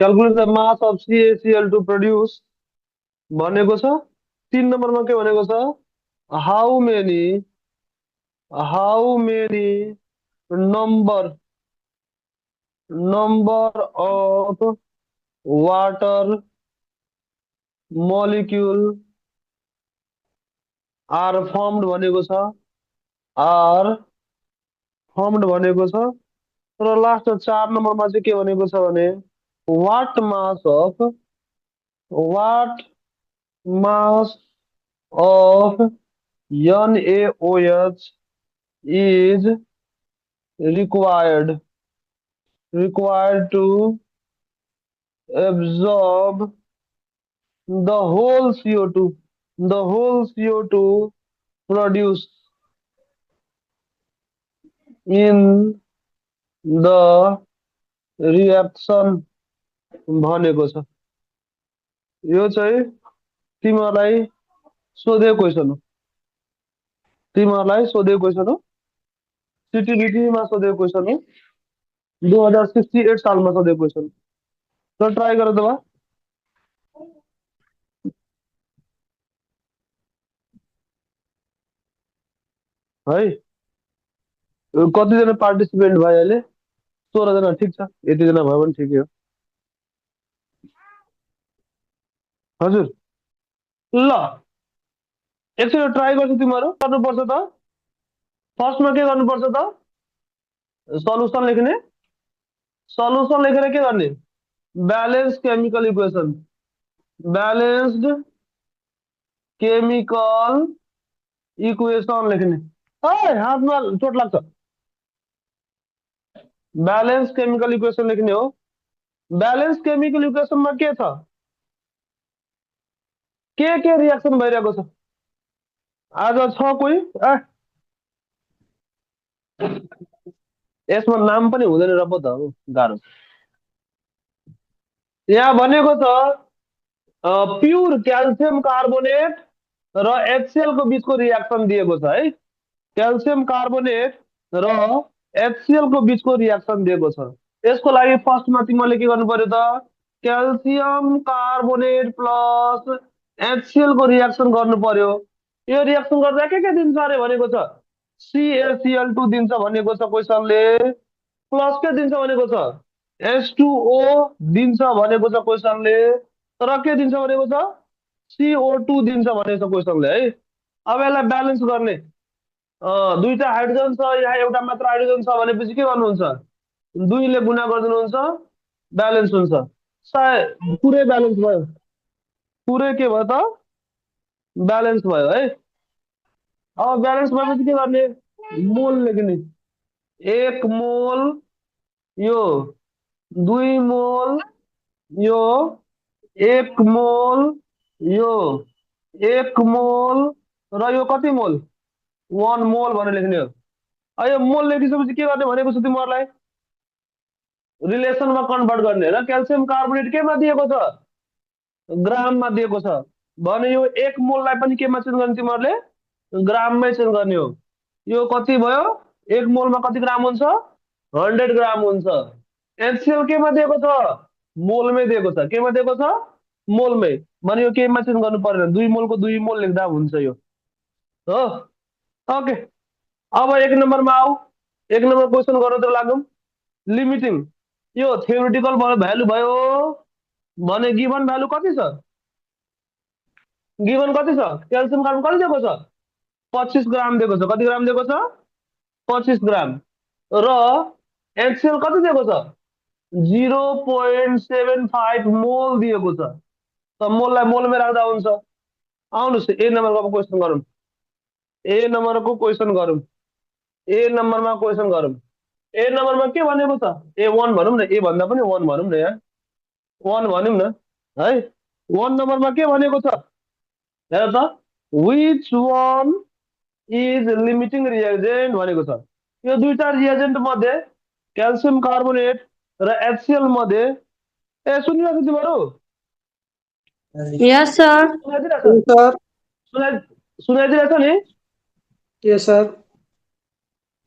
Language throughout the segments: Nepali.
Calculate the mass of CaCl to produce भनेको छ। 3 नम्बरमा के भनेको छ? How many how many number number of water molecule are formed भनेको छ। आर फर्मड भनेको छ। र लास्ट 4 नम्बरमा चाहिँ के भनेको छ भने what mass of what mass of NaOH is required to absorb the whole CO2 produced in the reaction भनेको छ। यो चाहिँ तिमीहरूलाई सोधेको क्वेसन हो। तिमीहरूलाई सोधेको क्वेसन हो। सिटिबिटीमा सोधेको क्वेसन हो। 2068 सालमा सोधेको क्वेसन हो। र ट्राई गर त बा है। कतिजना पार्टिसिपेन्ट भयो अहिले? 16 जना। ठिक छ, यतिजना भयो भने ठिकै हो। हजुर, ल एकचोटि ट्राई गर्छु। तिमीहरू गर्नुपर्छ त। फर्स्टमा के गर्नुपर्छ त? सल्युसन लेख्ने। सल्युसन लेखेर के गर्ने? Balance chemical equation. Balanced chemical equation लेख्ने। हातमा चोट लाग्छ। ब्यालेन्स केमिकल इक्वेसन लेख्ने हो। ब्यालेन्स केमिकल इक्वेसनमा के छ? के रियाक्सन भइरहेको छ? आज छ कोही? यसमा नाम पनि हुँदैन र पो त हो, गाह्रो। यहाँ भनेको छ प्युर क्याल्सियम कार्बोनेट र HCl को बीचको रियाक्सन दिएको छ है। क्याल्सियम कार्बोनेट र HCl को बीचको रियाक्सन दिएको छ। यसको लागि फर्स्टमा तिमीले के गर्नु पर्यो त? क्याल्सियम कार्बोनेट प्लस HCl को रियाक्सन गर्नु पर्यो। यो रियाक्सन गर्दा के दिन्छ अरे भनेको छ? CaCl2 दिन्छ भनेको छ क्वेसनले। प्लस के दिन्छ भनेको छ? H2O दिन्छ भनेको छ क्वेसनले। तर के दिन्छ भनेको छ? CO2 दिन्छ भनेको छ क्वेसनले है। अब यसलाई ब्यालेन्स गर्ने। दुईटा हाइड्रोजन छ, यहाँ एउटा मात्र हाइड्रोजन छ भनेपछि के गर्नुहुन्छ? 2ले गुणा गरिदिनुहुन्छ, ब्यालेन्स हुन्छ। सायद पुरै ब्यालेन्स भयो। पुरै के भयो त? ब्यालेन्स भयो है। अब ब्यालेन्स भएपछि के गर्ने? मोल लेख्ने। 1 मोल यो, 2 मोल यो, 1 मोल यो, 1 मोल र यो कति मोल? 1 मोल भनेर लेख्ने हो। अब यो मोल लेखिसकेपछि के गर्ने भनेको छ तिमीहरूलाई? रिलेसनमा कन्भर्ट गर्ने होइन। क्याल्सियम कार्बोनेट केमा दिएको छ? ग्राममा दिएको छ भने यो 1 मोललाई पनि केमा चेन्ज गर्ने तिमीहरूले? ग्राममै चेन्ज गर्ने हो। यो कति भयो? 1 मोलमा कति ग्राम हुन्छ? 100 ग्राम हुन्छ। HCl केमा दिएको छ? मोलमै दिएको छ। केमा दिएको छ? मोलमै। भने यो केमा चेन्ज गर्नु परेन। 2 मोलको 2 मोल लेख्दा हुन्छ यो हो। ओके, अब 1 नम्बरमा आऊ। 1 नम्बर क्वेसन गर्नतिर लागौँ। लिमिटिङ। यो थ्योरिटिकल भ्यालु भयो भने गिभन भ्यालु कति छ? गिभन कति छ? क्याल्सियम कार्बन कति दिएको छ? 25 ग्राम दिएको छ। कति ग्राम दिएको छ? 25 ग्राम। र HCl कति दिएको छ? 0.75 मोल दिएको छ। त मोललाई मोलमै राख्दा हुन्छ। आउनुहोस् ए नम्बरको क्वेसन गरौँ। ए नम्बरको क्वेसन गरौँ। ए नम्बरमा क्वेसन गरौँ। ए नम्बरमा के भनेको छ? A1 भनौँ न। ए भन्दा पनि 1 भनौँ न। यहाँ 1 भनौँ न है। 1 नम्बरमा के भनेको छ? हेर त, which one is limiting reagent भनेको छ। यो दुईटा रिएजेन्ट मध्ये क्याल्सियम कार्बोनेट र HCl मध्ये सुनिरहेको तिमीहरू? यस सर। सुनाइदिरहेछ? सर। सुनाइदिरहेछ नि? यस सर।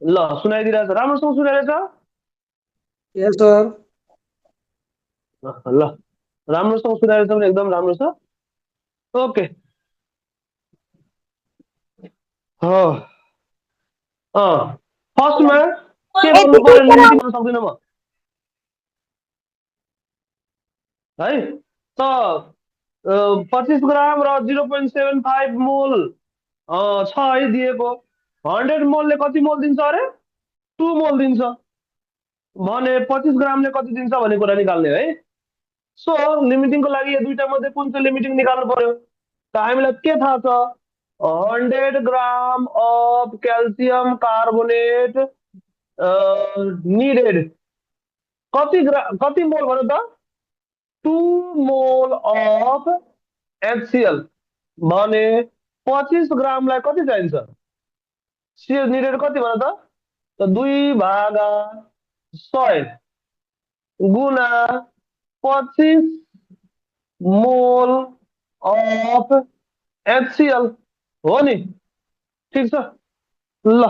ल सुनाइदिरहेछ। राम्रोसँग सुनाइरहेछ? यस सर। ल राम्रोसँग सुनाएर छ भने एकदम राम्रो छ। ओके। फर्स्टमा के गर्नु पर्यो लिमिटिङ गर्न सक्दिनँ म है। त 25 ग्राम र 0.75 मोल छ है दिएको। 100 मोलले कति मोल दिन्छ अरे? 2 मोल दिन्छ भने 25 ग्रामले कति दिन्छ भन्ने कुरा निकाल्ने है। सो लिमिटिङको लागि यो दुईटा मध्ये कुन चाहिँ लिमिटिङ निकाल्नु पर्यो त हामीलाई के थाहा छ? 100 gram of calcium carbonate needed कति मोल भन्यो त? 2 मोल अफ HCl भने 25 ग्रामलाई कति चाहिन्छ? सिएल निडेड कति भन्यो त 2/100 गुना 25 मोल अफ HCl हो नि। ठिक छ ल।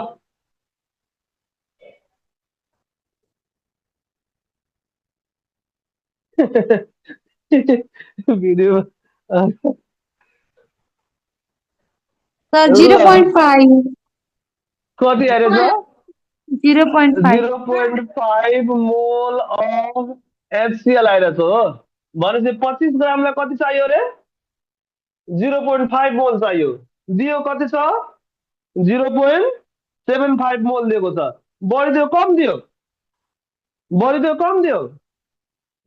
भिडियो सर ल 0.5 कति आएछ? 0.5 0.5 मोल अफ HCl आइरहेछ हो भनेपछि 25 ग्रामलाई कति चाहियो अरे? 0.5 मोल चाहियो। दियो कति छ? 0.75 मोल दिएको छ। बढी दियो कम दियो? बढी दियो कम दियो?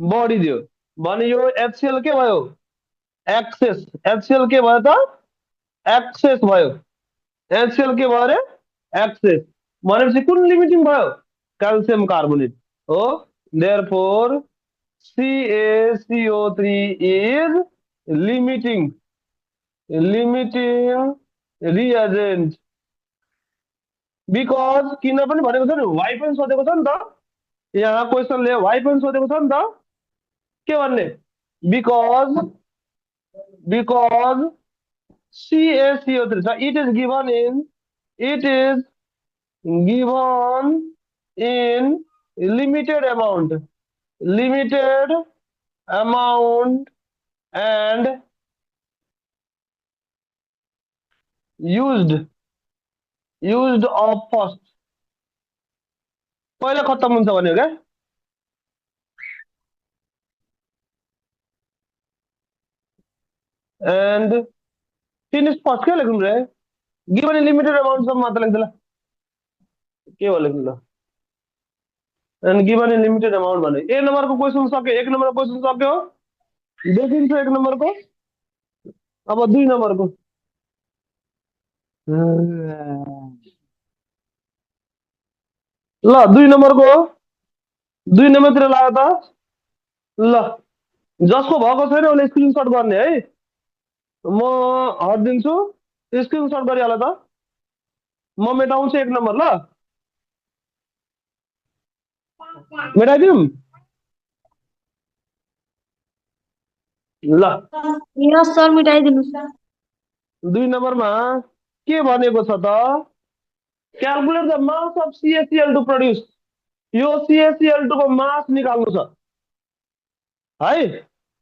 बढी दियो भने यो HCl के भयो? एक्सेस। HCl के भयो त? एक्सेस भयो। HCl के भयो अरे? एक्सेस भनेपछि कुन लिमिटिङ भयो? क्याल्सियम कार्बोनेट हो। Therefore CaCO3 is limiting reagent because किन पनि भनेको छ नि, वाइ पनि सोधेको छ नि त। यहाँ क्वेसनले वाइ पनि सोधेको छ नि त। के भन्ने? Because CaCO3 so it is given in limited amount and used of first पहिला खत्तम हुन्छ भन्यो क्या। एन्ड फिनिश फर्स्ट के लेख्नु रे? गिभन इन लिमिटेड अमाउन्ट सम्म मात्र लेख्दै ल। के हो लेख्नु ल? And given in limited amount भने ए नम्बरको क्वेसन सक्यो। 1 नम्बरको क्वेसन सक्यो। देखिन्छ 1 नम्बरको। अब 2 नम्बरको ल 2 नम्बरको 2 नम्बरतिर लाग्यो त ल। जसको भएको छैन उसले स्क्रिनसट गर्ने है। म हटिदिन्छु, स्क्रिनसट गरिहाल त। म मेटाउँछु 1 नम्बर ल। मेटाइदिउँ ल। यस सर मिटाइदिनुहोस्। 2 नम्बरमा के भनेको छ त? Calculate the mass of CaCl2 produce. यो CaCl2 को मास निकाल्नु छ है।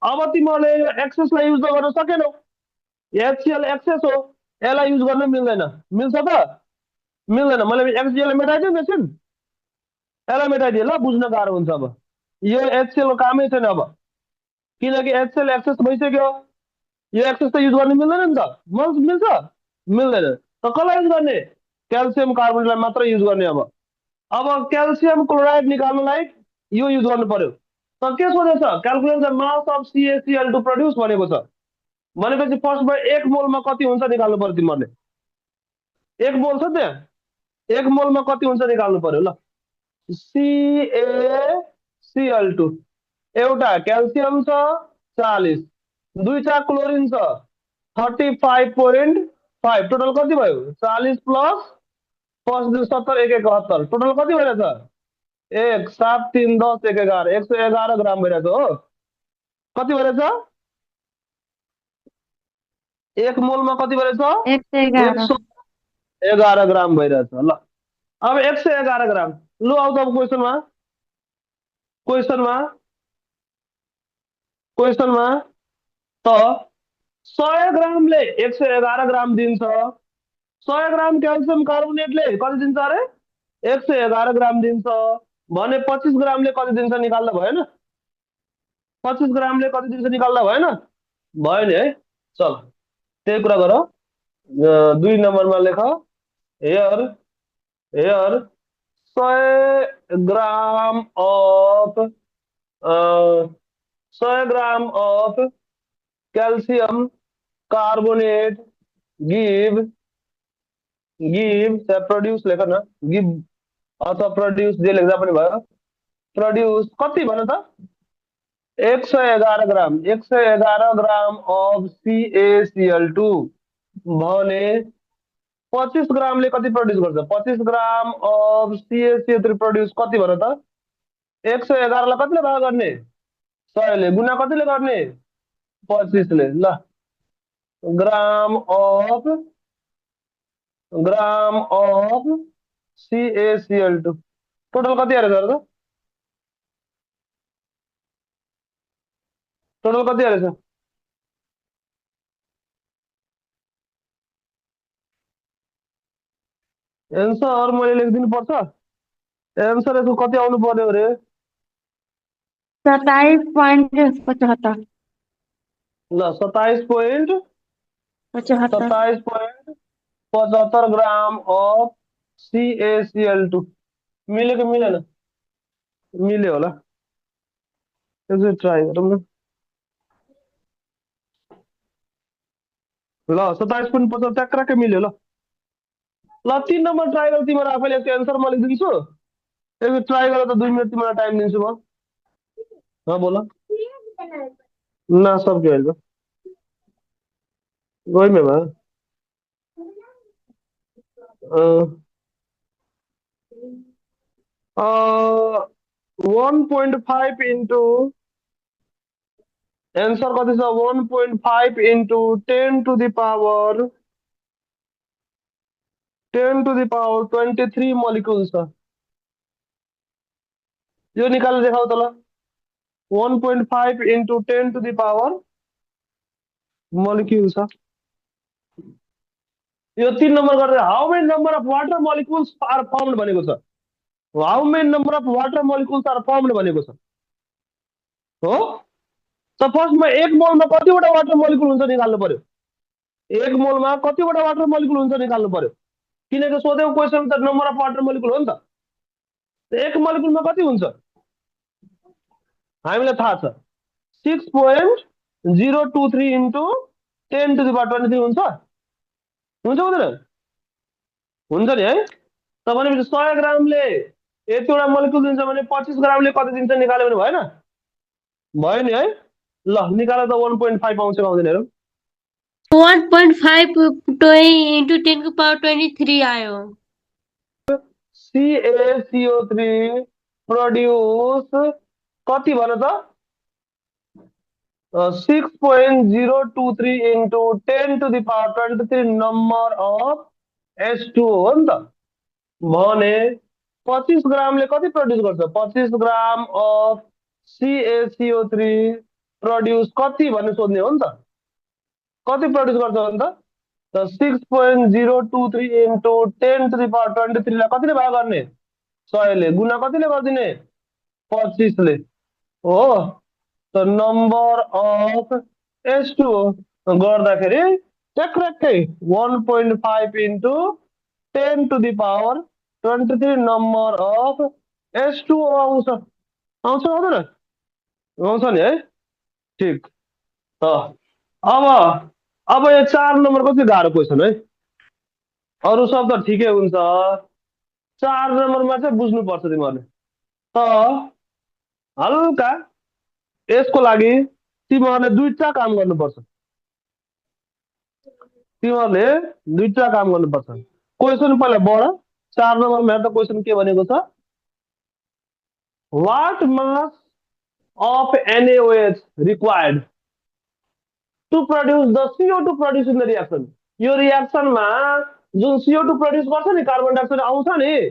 अब तिमीहरूले एक्सेसलाई युज गर्न सकेनौ। HCl एक्सेस हो, यसलाई युज गर्न मिल्दैन। मिल्छ त? मिल्दैन। मैले HCl मेटाइदिएँ मेसिन। यसलाई मेटाइदिएँ ल, बुझ्न गाह्रो हुन्छ। अब यो HCl को कामै छैन अब, किनकि HCl एक्सेस भइसक्यो। यो एक्सेस त युज गर्न मिल्दैन नि त। मिल्छ? मिल्दैन। त कसलाई युज गर्ने? क्याल्सियम कार्बोनेटलाई मात्र युज गर्ने। अब क्याल्सियम क्लोराइड निकाल्नलाई यो युज गर्नु पर्यो। त के सोधेछ? Calculate the mass of CaCl2 produce भनेको छ। भनेपछि फर्स्टमा 1 मोलमा कति हुन्छ निकाल्नु पर्यो तिमीहरूले। 1 मोल छ त्यहाँ। 1 मोलमा कति हुन्छ निकाल्नु पर्यो ल। CaCl2 एउटा क्याल्सियम छ 40, दुईटा क्लोरिन छ 35.5, टोटल कति भयो? 40 प्लस 5 70 1 71, टोटल कति भइरहेछ? 1 7 3 10 1 11 111 ग्राम भइरहेछ हो। कति भइरहेछ? 1 मोलमा कति भइरहेछ? 111 111 ग्राम भइरहेछ ल। अब 111 ग्राम। लु आउँछ अब क्वेसनमा। क्वेसनमा त 100 ग्रामले 111 ग्राम दिन्छ। 100 ग्राम क्याल्सियम कार्बोनेटले कति दिन्छ अरे? 111 ग्राम दिन्छ भने 25 ग्रामले कति दिन्छ निकाल्दा भएन? 25 ग्रामले कति दिन्छ निकाल्दा भएन? भयो नि है। चल त्यही कुरा गर। 2 नम्बरमा लेख here here 100 gram of 100 gram of calcium carbonate give give produce लेख न, गिव अथवा प्रोड्यूस जे लेख्दा पनि भयो। प्रोड्यूस कति भन त? 111 ग्राम 111 ग्राम अफ CaCl2 भने 25 ग्रामले कति प्रड्युस गर्छ? 25 ग्राम अफ CaCl3 प्रड्युस कति भन त? 111 लाई कतिले भाग गर्ने? 100 ले। गुणा कतिले गर्ने? 25 ले। ल ग्राम अफ CaCl2 टोटल कति आएर सर? त टोटल कति आएछ? एन्सर मैले लेखिदिनु पर्छ। एन्सर यसको कति आउनु पर्यो अरे? 27.75। ल 27.75 ग्राम अफ CaCl2 मिल्यो कि मिलेन? मिल्यो होला। एकचोटि ट्राई गरौँ न। ल 27.75 ट्याक्राकै मिल्यो। ल 3 नम्बर ट्राई गर तिमीहरू आफैले। यसको एन्सर म लेखिदिन्छु। एकचोटि ट्राई गर त 2 मिनट तिमीलाई टाइम दिन्छु म। बोल ना सब क्या है वही में मैं 1.5 into आंसर कति छ? 1.5 into 10 to the power 23 molecules छ। यो निकालेर देखाऊ त ल। 1.5 into 10 to the power molecules छ। यो 3 नम्बर गरेर how many number of water molecules are formed भनेको छ। How many number of water molecules are formed भनेको छ हो। त फर्स्टमा 1 मोलमा कतिवटा वाटर मोलिक्युल हुन्छ निकाल्नु पर्यो। 1 मोलमा कतिवटा वाटर मोलिक्युल हुन्छ निकाल्नु पर्यो। किनकि सोधेको क्वेशन त नम्बर अफ वाटर मोलिक्युल हो नि त। 1 मोलिक्युलमा कति हुन्छ हामीलाई थाहा छ। 6.023 into 10 to the power 23 हुन्छ हुँदैन? हुन्छ नि है। त भनेपछि 100 ग्रामले यतिवटा मोलिक्युल दिन्छ भने 25 ग्रामले कति दिन्छ निकाल्यो भने भएन? भयो नि है। ल निकाल त 1.5 आउँछ कि आउँदैन हेरौँ। 1.5 into 10 को पावर 23 आयो। CaCO3 प्रोड्युस कति भन त? 6.023 into 10 to the power 23 number of H2O हो नि त। भने 25 ग्रामले कति प्रड्युस गर्छ? 25 ग्राम अफ CaCO3 प्रड्युस कति भन्ने सोध्ने हो नि त। कति प्रड्युस गर्छ भने त? 6.023 into 10 to the power 23 लाई कतिले भाग गर्ने? 100 ले। गुणा कतिले गरिदिने? 25 ले हो। त नम्बर अफ H2O गर्दाखेरि ट्याक्कै 1.5 into 10 to the power 23 number of H2O आउँछ। आउँछ आउँदैन? आउँछ नि है। ठिक। त अब यो 4 नम्बरको चाहिँ गाह्रो क्वेसन है। अरू सब त ठिकै हुन्छ। 4 नम्बरमा चाहिँ बुझ्नुपर्छ तिमीहरूले। त हल्का यसको लागि तिमीहरूले दुईटा काम गर्नुपर्छ। क्वेसन पहिला बढ। 4 नम्बरमा हेर्दा क्वेसन के भनेको छ? What mass of NaOH required to produce the CO2 produce in the reaction. यो रिएक्सनमा जुन CO2 प्रोड्यूस गर्छ नि कार्बन डाइअक्साइड आउँछ नि,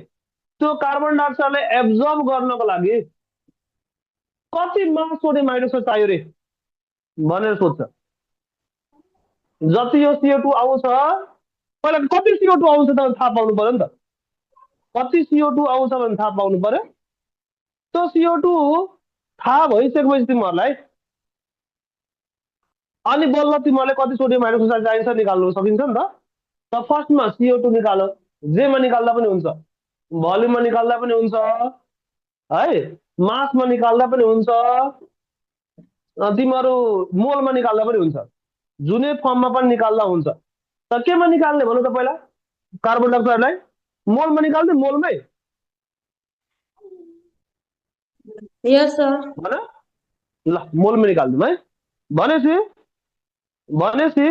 त्यो कार्बन डाइअक्साइडलाई एब्जर्ब गर्नको लागि कति मास सोडियम हाइड्रोक्साइड चाहियो रे? भनेर सोध्छ। जति यो CO2 आउँछ, पहिला कति CO2 आउँछ त थाहा पाउनु पर्यो नि त। कति CO2 आउँछ भने थाहा पाउनु पर्यो। त्यो CO2 थाहा भइसकेपछि तिमीहरूलाई अनि बल्ल तिमीहरूले कति सोडियम हाइड्रोक्साइड चाहिन्छ निकाल्नु सकिन्छ नि त। त फर्स्टमा CO2 निकालो, जेमा निकाल्दा पनि हुन्छ, भोल्युममा निकाल्दा पनि हुन्छ है, मासमा निकाल्दा पनि हुन्छ, तिमीहरू मोलमा निकाल्दा पनि हुन्छ, जुनै फर्ममा पनि निकाल्दा हुन्छ। त केमा निकाल्ने भनौँ त, पहिला कार्बन डाइअक्साइडलाई मोलमा निकाल्ने, मोलमै Yes, sir. भन। ल मोलमा निकाल्दिउँ है। भनेपछि भनेपछि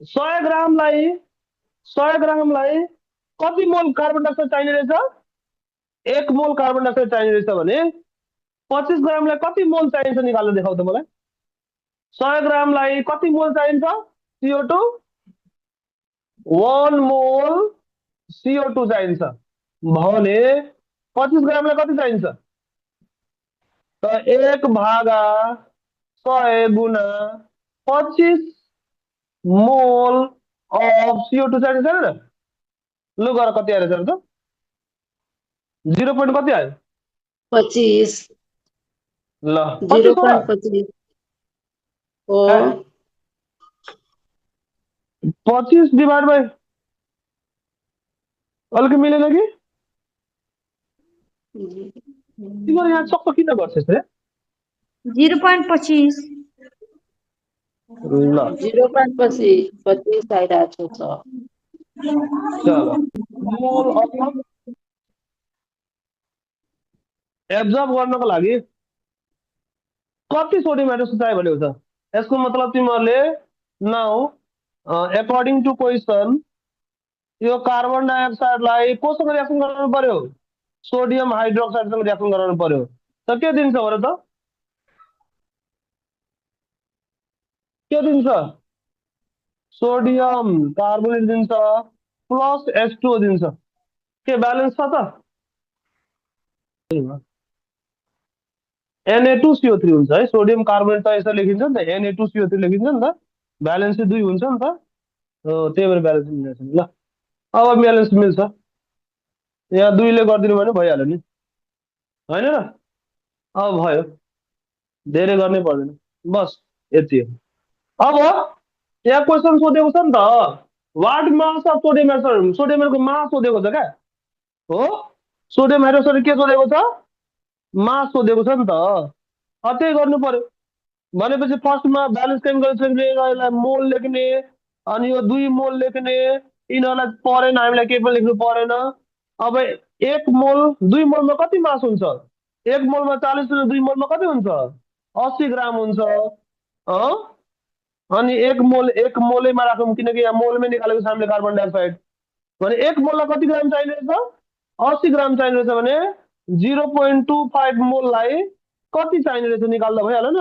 100 ग्रामलाई कति मोल कार्बन डाइअक्साइड चाहिने रहेछ? 1 मोल कार्बन डाइअक्साइड चाहिने रहेछ भने 25 ग्रामलाई कति मोल चाहिन्छ निकालेर देखाउ त मलाई। 100 ग्रामलाई कति मोल चाहिन्छ CO2? 1 मोल CO2 चाहिन्छ भने 25 ग्रामलाई कति चाहिन्छ? त 1/100 गुणा 25 मोल अफ CO2 चाहिन्छ छैन? लु गर कति आएर त 0 पोइन्ट कति आयो? 25 ल 25 हो र? 0.25 हो 25 डिवाइड बाई अलिक मिलेन कि तिमीहरू यहाँ चक्क किन गर्छस् रे? 0.25. ल 0.25 आइरहेको छ चलो मोल अफ एब्जर्ब गर्नको लागि कति सोडियम हाइड्रोक्साइड चाहियो भनेको छ। यसको मतलब तिमीहरूले नाउ अकर्डिङ टु क्वेसन यो कार्बन डाइअक्साइडलाई कोसँग रिएक्सन गराउनु पर्यो? सोडियम हाइड्रोक्साइडसँग रिएक्सन गराउनु पर्यो। त के दिन्छ भने त के दिन्छ? सोडियम कार्बोनेट दिन्छ प्लस H2O दिन्छ। के ब्यालेन्स छ त? Na2CO3 हुन्छ है। सोडियम कार्बोनेट त यसरी लेखिन्छ नि त, Na2CO3 लेखिन्छ नि त, ब्यालेन्स चाहिँ 2 हुन्छ नि त, त्यही भएर ब्यालेन्स मिल्छ। ल अब ब्यालेन्स मिल्छ, यहाँ 2 ले गरिदिनु भने भइहाल्यो नि, होइन र? अब भयो, धेरै गर्नै पर्दैन, बस यति हो। अब यहाँ क्वेसन सोधेको छ नि त, what mass of sodium hydroxide, सोडियमको मास सोधेको छ क्या हो। सोडियम हाइड्रोक्साइड के सोधेको छ? मास सोधेको छ नि त, त्यही गर्नु पर्यो। भनेपछि फर्स्टमा ब्यालेन्स केमिकल यसलाई मोल लेख्ने, अनि यो 2 मोल लेख्ने, यिनीहरूलाई परेन, हामीलाई केही पनि लेख्नु परेन। अब 1 मोल 2 मोलमा कति मास हुन्छ? 1 मोलमा 40 र 2 मोलमा कति हुन्छ? 80 ग्राम हुन्छ। अनि 1 मोलैमा राखौँ, किनकि यहाँ मोलमै निकालेको छ हामीले कार्बन डाइअक्साइड। भने 1 मोललाई कति ग्राम चाहिने रहेछ? 80 ग्राम चाहिने रहेछ भने 0.25 मोललाई कति चाहिने रहेछ निकाल्दा भइहाल्यो नि।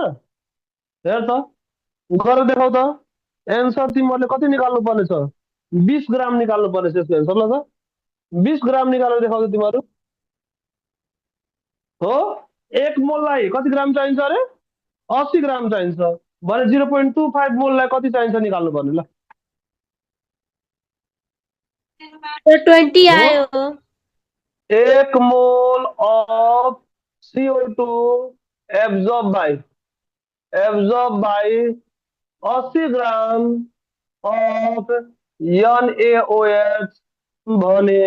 हेर त, गरेर देखाउ त। एन्सर तिमीहरूले कति निकाल्नु पर्ने छ? 20 ग्राम निकाल्नु पर्ने छ यसको एन्सर। ल त 20 ग्राम निकालेर देखाउँछ तिमीहरू हो। 1 मोललाई कति ग्राम चाहिन्छ अरे? 80 ग्राम चाहिन्छ भने 0.25 मोललाई कति चाहिन्छ निकाल्नु पर्ने। ल 20 हो, आयो। 1 mole of CO2 absorb by 80 gram of NaOH भने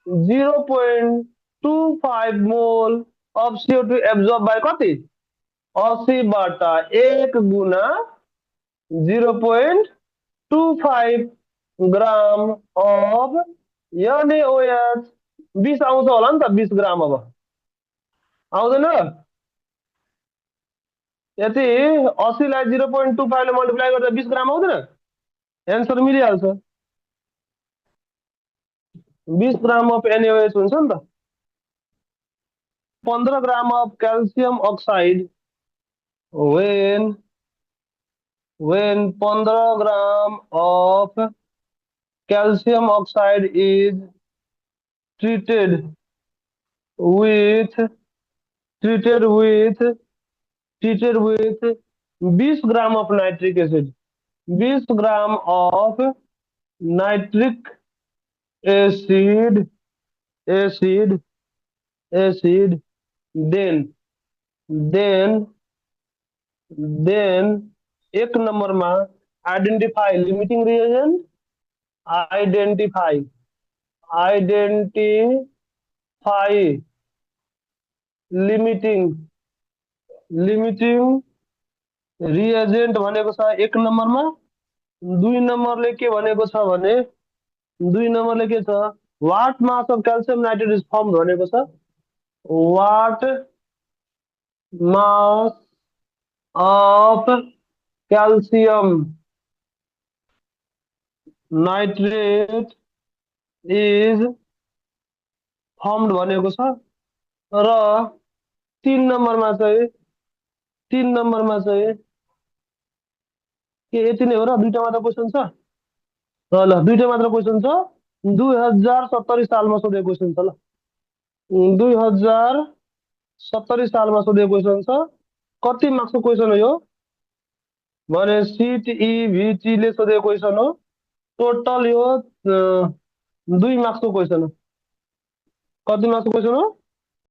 0.25 mole of CO2 absorb by कति? 80/1 गुणा 0.25 ग्राम अफ NaOH। 20 आउँछ होला नि त, 20 ग्राम। अब आउँदैन? यति 80लाई 0.25 ले मल्टिप्लाई गर्दा 20 ग्राम आउँदैन? एन्सर मिलिहाल्छ। 20 ग्राम अफ NaOH हुन्छ नि त। 15 ग्राम of calcium oxide when 15 gram of calcium oxide is treated with 20 gram of nitric acid, 20 gram of nitric acid, acid, acid, then then then एक नंबर में identify limiting reagent, identify identify limiting limiting reagent भनेको छ एक नम्बरमा। 2 नम्बरले के भनेको छ भने 2 नम्बरले के छ what mass of calcium nitrate is form भनेको छ। What mass of calcium nitrate is formed भनेको छ। र 3 नम्बरमा चाहिँ 3 नम्बरमा चाहिँ के यति नै हो र? दुईटा मात्र क्वेसन छ। ल दुईटा मात्र क्वेसन छ। 2070 सालमा सोधेको क्वेसन छ। ल 2070 सालमा सोधेको क्वेसन छ। कति मार्क्सको क्वेसन हो यो भने सिट इभिटी ले सोधेको क्वेसन हो। टोटल यो 2 मार्क्सको क्वेसन हो। कति मार्क्सको क्वेसन हो?